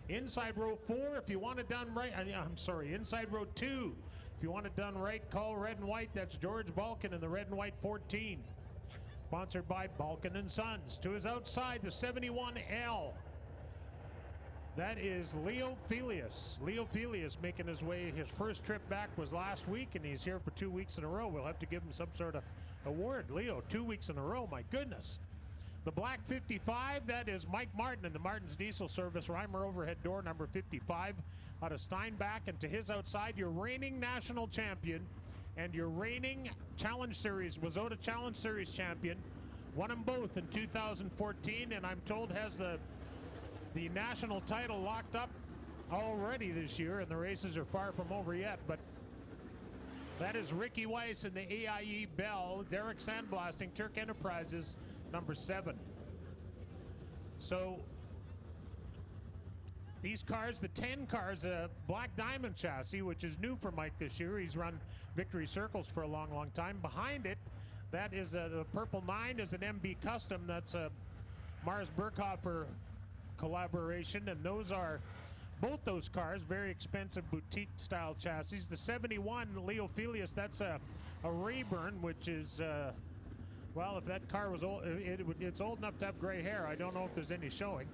Inside row 4, if you want it done right, inside row 2, if you want it done right, call red and white. That's George Balkin in the red and white 14. Sponsored by Balkin and Sons. To his outside, the 71L. That is Leo Felius. Leo Felius making his way. His first trip back was last week, and he's here for 2 weeks in a row. We'll have to give him some sort of award. Leo, 2 weeks in a row, my goodness. The black 55, that is Mike Martin in the Martin's Diesel Service, Reimer overhead door number 55 out of Steinbach. And to his outside, your reigning national champion and your reigning Challenge Series, Wazota Challenge Series champion. Won them both in 2014, and I'm told has the national title locked up already this year, and the races are far from over yet. But that is Ricky Weiss in the AIE Bell, Derek Sandblasting, Turk Enterprises, number 7. So these cars, the 10 cars, a black diamond chassis, which is new for Mike this year. He's run victory circles for a long, long time. Behind it, that is the purple 9 is an MB Custom. That's a Mars Burkhofer collaboration, and those are both those cars, very expensive boutique style chassis. The 71 Leo Felius, that's a Rayburn, which is well, if that car was old, it's old enough to have gray hair. I don't know if there's any showing.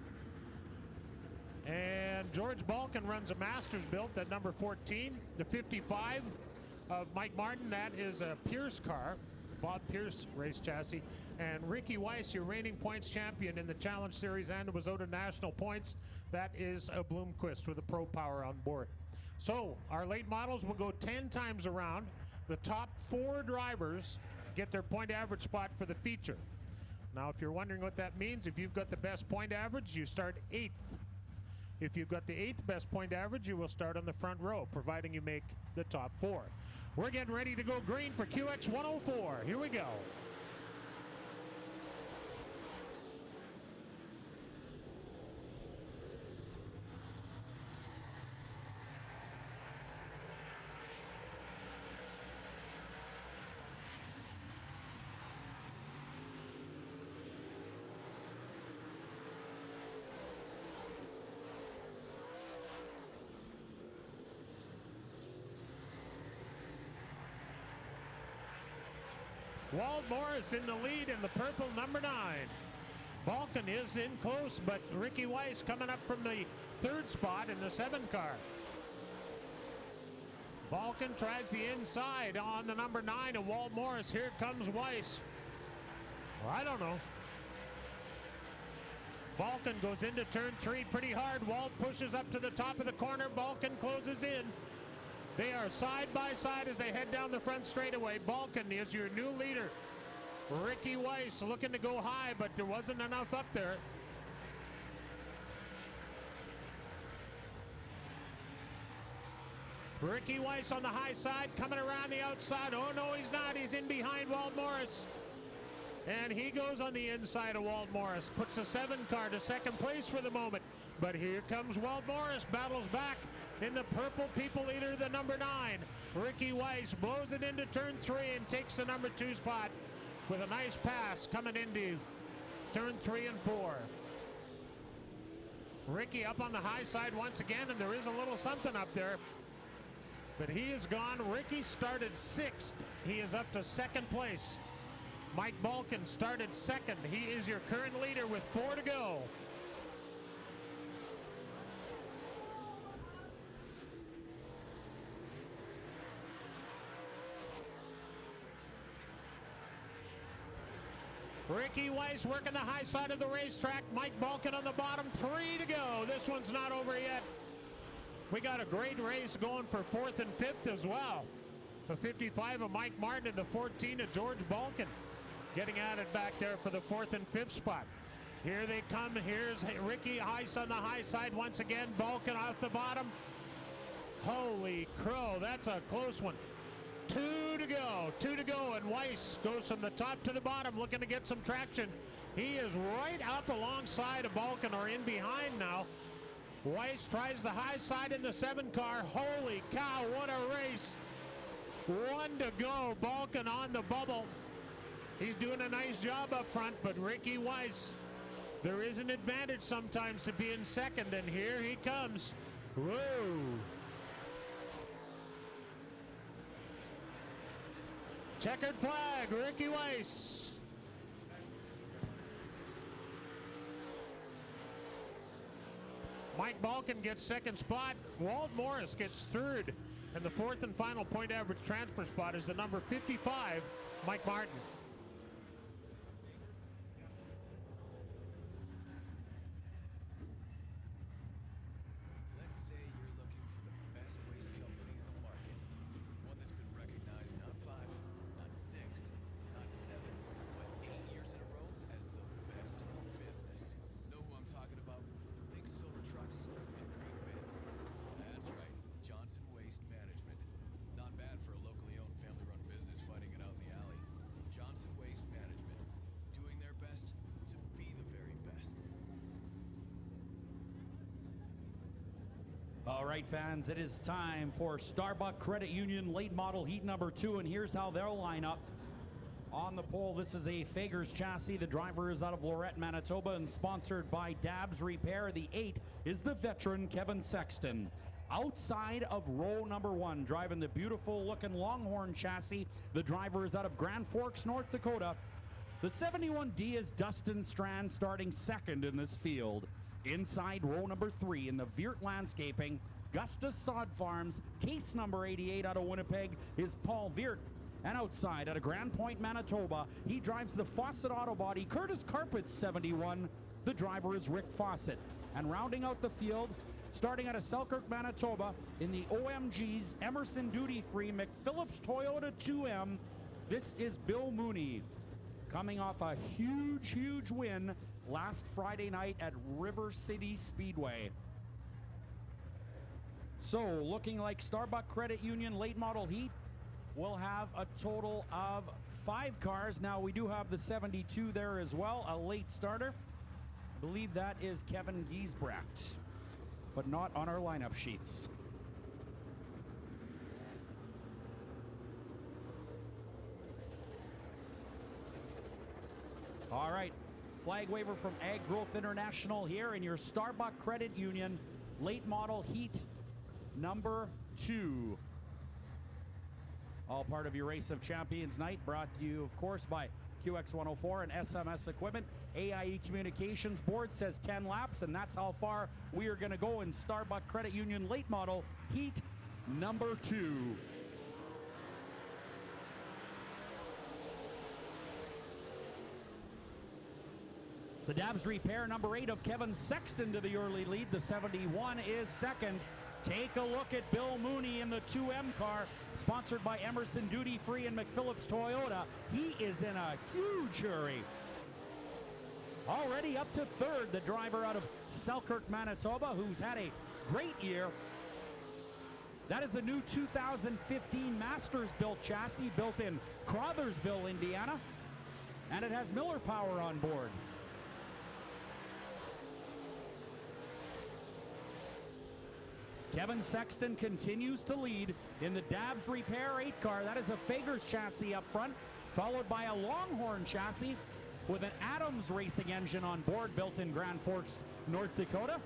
And George Balkin runs a Masters built at number 14. The 55 of Mike Martin, that is a Pierce car, Bob Pierce race chassis. And Ricky Weiss, your reigning points champion in the Challenge Series and the Wazota National Points, that is a Bloomquist with a Pro Power on board. So our late models will go 10 times around. The top 4 drivers get their point average spot for the feature. Now, if you're wondering what that means, if you've got the best point average, you start 8th. If you've got the 8th best point average, you will start on the front row, providing you make the top 4. We're getting ready to go green for QX 104. Here we go. Wald Morris in the lead in the purple number 9. Balkin is in close, but Ricky Weiss coming up from the 3rd spot in the 7 car. Balkin tries the inside on the number 9 of Wald Morris. Here comes Weiss. Well, I don't know. Balkin goes into turn 3 pretty hard. Wald pushes up to the top of the corner. Balkin closes in. They are side by side as they head down the front straightaway. Balkin is your new leader. Ricky Weiss looking to go high, but there wasn't enough up there. Ricky Weiss on the high side, coming around the outside. Oh no, he's not. He's in behind Wald Morris. And he goes on the inside of Wald Morris. Puts a 7 car to 2nd place for the moment. But here comes Wald Morris, battles back in the purple people eater, the number 9. Ricky Weiss blows it into turn 3 and takes the number 2 spot with a nice pass coming into turn 3 and 4. Ricky up on the high side once again, and there is a little something up there. But he is gone. Ricky started 6th. He is up to 2nd place. Mike Balkin started 2nd. He is your current leader with 4 to go. Ricky Weiss working the high side of the racetrack. Mike Balkin on the bottom. 3 to go. This one's not over yet. We got a great race going for 4th and 5th as well. The 55 of Mike Martin and the 14 of George Balkin getting at it back there for the 4th and 5th spot. Here they come. Here's Ricky Weiss on the high side once again. Balkin off the bottom. Holy crow, that's a close one. 2 to go, 2 to go, and Weiss goes from the top to the bottom looking to get some traction. He is right up alongside of Balkin, or in behind now. Weiss tries the high side in the 7 car. Holy cow, what a race. 1 to go, Balkin on the bubble. He's doing a nice job up front, but Ricky Weiss There is an advantage sometimes to being second, and here he comes. Whoa. Checkered flag, Ricky Weiss. Mike Balkin gets second spot. Walt Morris gets third. And the fourth and final point average transfer spot is the number 55, Mike Martin. Let's say you're looking for the best waste company in the market. One that's been recognized not 5, not 6, not 7, but 8 years in a row as the best in the business. Know who I'm talking about? Big silver trucks and green bins. That's right, Johnson Waste Management. Not bad for a locally owned, family-run business fighting it out in the alley. Johnson Waste Management, doing their best to be the very best. All right, fans, it is time for Starbuck Credit Union late model heat number 2, and here's how they'll line up. On the pole, this is a Fagers chassis. The driver is out of Lorette, Manitoba, and sponsored by Dabs Repair. The 8 is the veteran Kevin Sexton. Outside of row number 1, driving the beautiful-looking Longhorn chassis, the driver is out of Grand Forks, North Dakota. The 71D is Dustin Strand, starting second in this field. Inside row number 3 in the Viert Landscaping, Gustus Sod Farms, case number 88 out of Winnipeg is Paul Viert. And outside out of Grand Point, Manitoba, he drives the Fawcett Auto Body Curtis Carpets 71. The driver is Rick Fawcett. And rounding out the field, starting out of Selkirk, Manitoba, in the OMG's Emerson Duty Free McPhillips Toyota 2M, this is Bill Mooney, coming off a huge win last Friday night at River City Speedway. So, looking like Starbuck Credit Union late model heat will have a total of 5 cars. Now, we do have the 72 there as well, a late starter. I believe that is Kevin Giesbrecht, but not on our lineup sheets. All right, flag waiver from Ag Growth International here in your Starbuck Credit Union late model heat number 2. All part of your Race of Champions night, brought to you, of course, by QX104 and SMS Equipment. AIE Communications Board says 10 laps, and that's how far we are going to go in Starbuck Credit Union late model heat number 2. The Dabs Repair number 8 of Kevin Sexton to the early lead. The 71 is second. Take a look at Bill Mooney in the 2M car, sponsored by Emerson Duty Free and McPhillips Toyota. He is in a huge hurry. Already up to third, the driver out of Selkirk, Manitoba, who's had a great year. That is a new 2015 Masters-built chassis built in Crothersville, Indiana, and it has Miller Power on board. Kevin Sexton continues to lead in the Dabs Repair 8 car. That is a Fagers chassis up front, followed by a Longhorn chassis with an Adams Racing engine on board, built in Grand Forks, North Dakota.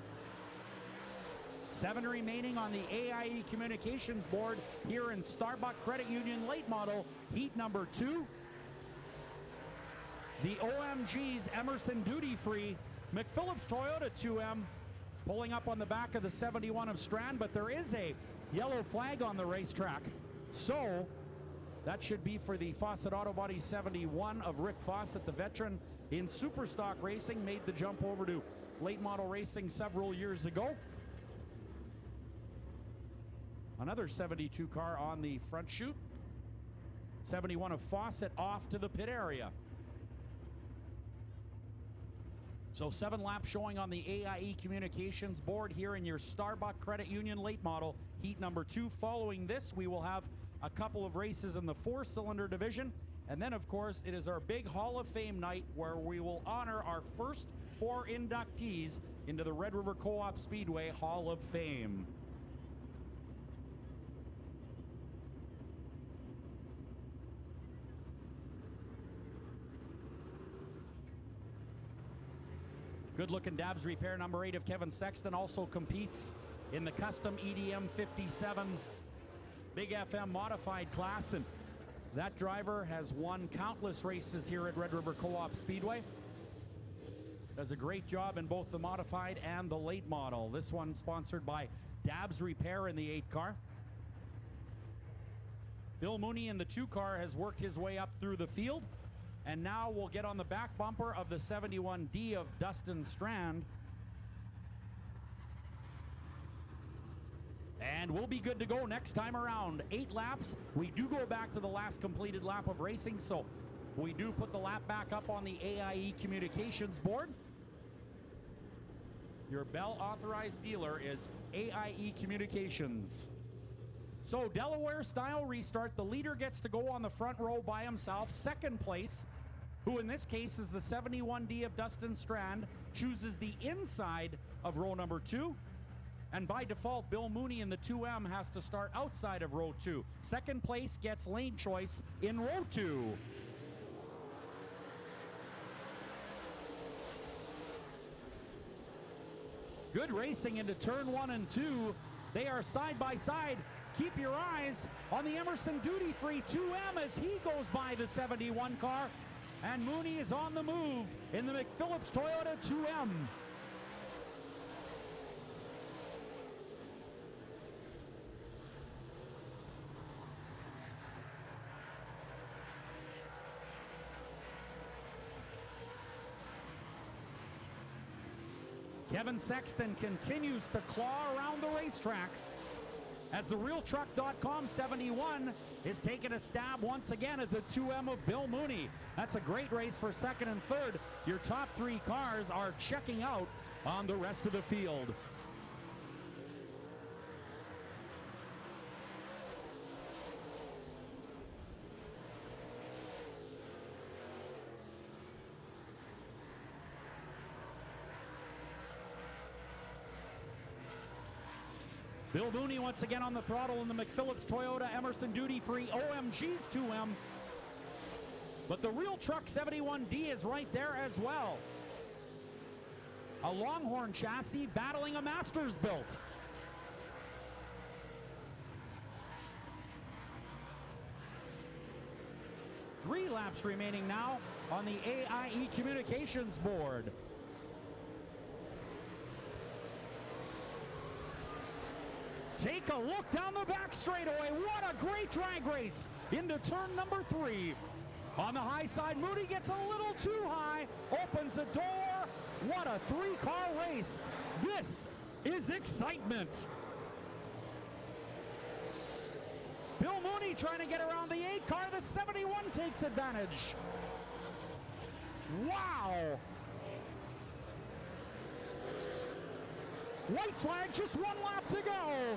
7 remaining on the AIE Communications board here in Starbuck Credit Union late model heat number 2. The OMG's Emerson Duty Free McPhillips Toyota 2M pulling up on the back of the 71 of Strand, but there is a yellow flag on the racetrack. So that should be for the Fawcett Auto Body 71 of Rick Fawcett, the veteran in Superstock Racing, made the jump over to late model racing several years ago. Another 72 car on the front chute. 71 of Fawcett off to the pit area. So 7 laps showing on the AIE Communications board here in your Starbuck Credit Union late model heat number 2. Following this, we will have a couple of races in the 4-cylinder division. And then, of course, it is our big Hall of Fame night where we will honor our first 4 inductees into the Red River Co-op Speedway Hall of Fame. Good looking Dabs Repair number 8 of Kevin Sexton also competes in the custom EDM 57 Big FM modified class, and that driver has won countless races here at Red River Co-op Speedway. Does a great job in both the modified and the late model. This one sponsored by Dabs Repair in the 8 car. Bill Mooney in the 2 car has worked his way up through the field, and now we'll get on the back bumper of the 71D of Dustin Strand. And we'll be good to go next time around. 8 laps. We do go back to the last completed lap of racing, so we do put the lap back up on the AIE communications board. Your Bell authorized dealer is AIE Communications. So Delaware style restart. The leader gets to go on the front row by himself. Second place, who in this case is the 71D of Dustin Strand, chooses the inside of row number 2. And by default, Bill Mooney in the 2M has to start outside of row 2. Second place gets lane choice in row 2. Good racing into turn 1 and 2. They are side by side. Keep your eyes on the Emerson Duty Free 2M as he goes by the 71 car. And Mooney is on the move in the McPhillips Toyota 2M. Kevin Sexton continues to claw around the racetrack as the RealTruck.com 71 is taking a stab once again at the 2M of Bill Mooney. That's a great race for second and third. Your top 3 cars are checking out on the rest of the field. Bill Mooney once again on the throttle in the McPhillips Toyota Emerson Duty Free OMG's 2M. But the Real Truck 71D is right there as well. A Longhorn chassis battling a Masters built. Three laps remaining now on the AIE communications board. Take a look down the back straightaway. What a great drag race into turn number 3. On the high side, Mooney gets a little too high, opens the door. What a 3-car race. This is excitement. Bill Mooney trying to get around the 8 car. The 71 takes advantage. Wow. White flag, just 1 lap to go.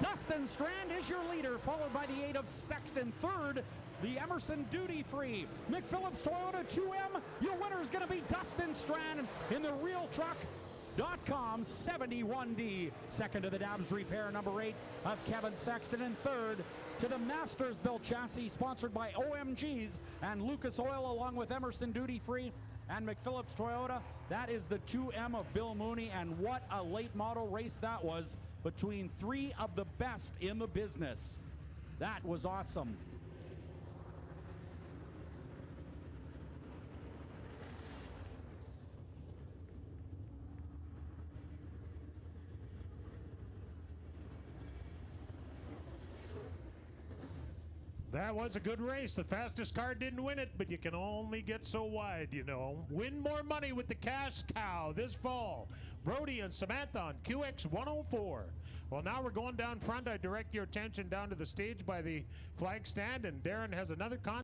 Dustin Strand is your leader, followed by the 8 of Sexton. Third, the Emerson Duty Free McPhillips Toyota 2M. Your winner is going to be Dustin Strand in the RealTruck.com 71D. Second to the Dabs Repair number 8 of Kevin Sexton, and third to the Masters built chassis sponsored by OMGs and Lucas Oil, along with Emerson Duty Free and McPhillips Toyota. That is the 2M of Bill Mooney, and what a late model race that was between 3 of the best in the business. That was awesome. That was a good race. The fastest car didn't win it, but you can only get so wide, you know. Win more money with the Cash Cow this fall. Brody and Samantha on QX 104. Well, now we're going down front. I direct your attention down to the stage by the flag stand, and Darren has another